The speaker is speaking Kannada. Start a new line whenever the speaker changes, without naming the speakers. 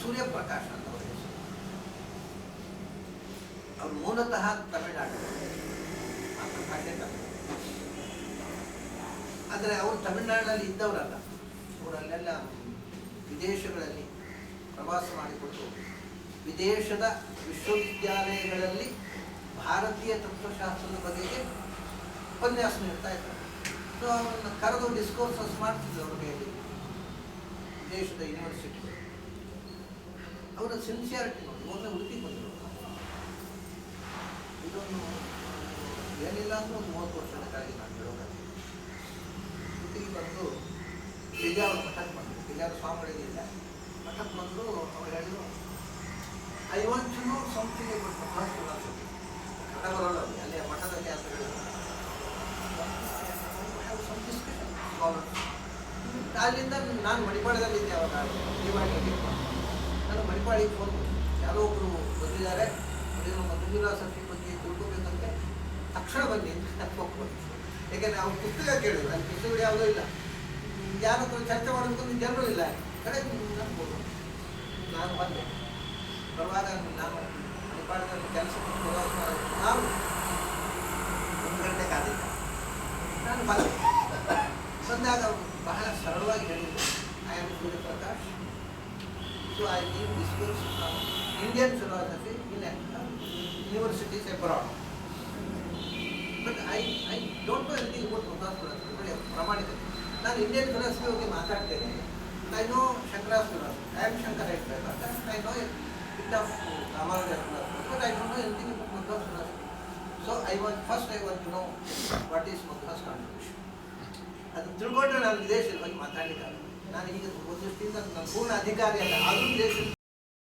ಸೂರ್ಯಪ್ರಕಾಶ್ ಅಂತ ಅವರ ಹೆಸರು. ಅವರು ಮೂಲತಃ ತಮಿಳುನಾಡು, ಮಾತೃಭಾಷೆ ತಮಿಳು. ಆದರೆ ಅವರು ತಮಿಳುನಾಡಿನಲ್ಲಿ ಇದ್ದವರಲ್ಲ, ಅವರಲ್ಲೆಲ್ಲ ವಿದೇಶಗಳಲ್ಲಿ ಪ್ರವಾಸ ಮಾಡಿಕೊಂಡು ವಿದೇಶದ ವಿಶ್ವವಿದ್ಯಾಲಯಗಳಲ್ಲಿ ಭಾರತೀಯ ತತ್ವಶಾಸ್ತ್ರದ ಬಗೆಗೆ ಉಪನ್ಯಾಸ ನೀಡ್ತಾ ಇದ್ದಾರೆ. ಸೊ ಅವರನ್ನು ಕರೆದು ಡಿಸ್ಕೋರ್ಸಸ್ ಮಾಡ್ತಿದ್ರು ಅವ್ರಿಗೆ ದೇಶದ ಯೂನಿವರ್ಸಿಟಿಗಳು. ಅವರ ಸಿನ್ಸಿಯಾರಿಟಿ ನೋಡಿ, ಮೊದಲೇ ಉಡುಪಿ ಬಂದರು. ಇದೊಂದು ಏನಿಲ್ಲ ಅಂದ್ರೆ ಒಂದು 30 ವರ್ಷದ ಕೆಳಗೆ ನಾನು ಹೇಳೋದಾಗಿ ಉಡುಪಿಗೆ ಬಂದು ಬಿಜಾವರ ಮಠಕ್ಕೆ ಬಂದರು. ಬಿಜಾವರ ಸ್ವಾಮಿಗಳಿಗಿಲ್ಲ, ಮಠಕ್ಕೆ ಬಂದು ಅವ್ರು ಹೇಳಿದ್ರು, I want to know something about mutt philosophy. Kannada ಬರೋಲ್ಲ ಅವ್ರಿಗೆ, ಅಲ್ಲಿ ಮಠದಲ್ಲಿ ಅಂತ ಹೇಳಿದ್ರು. ಅಲ್ಲಿಂದ ನಾನು ಮಣಿಪಾಳದಲ್ಲಿದ್ದೆ ಅವಾಗ, ನಾನು ಮಣಿಪಾಳಿಗೆ ಫೋನ್ ಕೊಟ್ಟು ಯಾರೋ ಒಬ್ಬರು ಬಂದಿದ್ದಾರೆ, ಮಠ ಫಿಲಾಸಫಿ ಬಗ್ಗೆ ತಿಳ್ಕೊಬೇಕಂತೆ ತಕ್ಷಣ ಬನ್ನಿ ಅಂತ ಹೋಗ್ಬೋದು. ಯಾಕೆಂದರೆ ಅವ್ರು ಪುಸ್ತಕ ಕೇಳಿದ್ರು, ಅಲ್ಲಿ ಪುಸ್ತಕಗಳು ಯಾವುದೂ ಇಲ್ಲ, ಯಾರ ಹತ್ರ ಚರ್ಚೆ ಮಾಡೋದಕ್ಕೂ ಜನರು ಇಲ್ಲ. ಕಡೆ ಅನ್ಬೋದು. ನಾನು ಬಂದೆ. ಬರುವಾಗ ನಾನು ಮಣಿಪಾಳದಲ್ಲಿ ಕೆಲಸಕ್ಕೆ ನಾವು 1 ಗಂಟೆ ಕಾದಿದ್ದೆ. ನಾನು ಬಂದಾಗ ಅವರು ಬಹಳ ಸರಳವಾಗಿ ಹೇಳಿದರು, I am Suryaprakash, so I give discourse from Indian philosophy in universities abroad. But I don't know anything about Madras philosophy. ಒಳ್ಳೆಯ ಪ್ರಾಮಾಣಿಕತೆ. ನಾನು ಇಂಡಿಯನ್ ಫಿಲಾಸಫಿ ಬಗ್ಗೆ ಮಾತಾಡ್ತೇನೆ. I know Shankara's philosophy, I am Shankar I know bit of Ramayana philosophy, but I don't know anything about Madhva's philosophy. So I want to know what is Madhva's contribution. ಅದನ್ನು ತಿಳ್ಕೊಂಡ್ರೆ ನಾನು ವಿದೇಶದಲ್ಲಿ ಹೋಗಿ ಮಾತಾಡಲಿಕ್ಕಾಗಲ್ಲ. ನಾನು ಈಗ ಒಂದು ದೃಷ್ಟಿಯಿಂದ ನಾನು ಪೂರ್ಣ ಅಧಿಕಾರಿ ಅಲ್ಲ, ಆದರೂ ವಿದೇಶದಲ್ಲಿ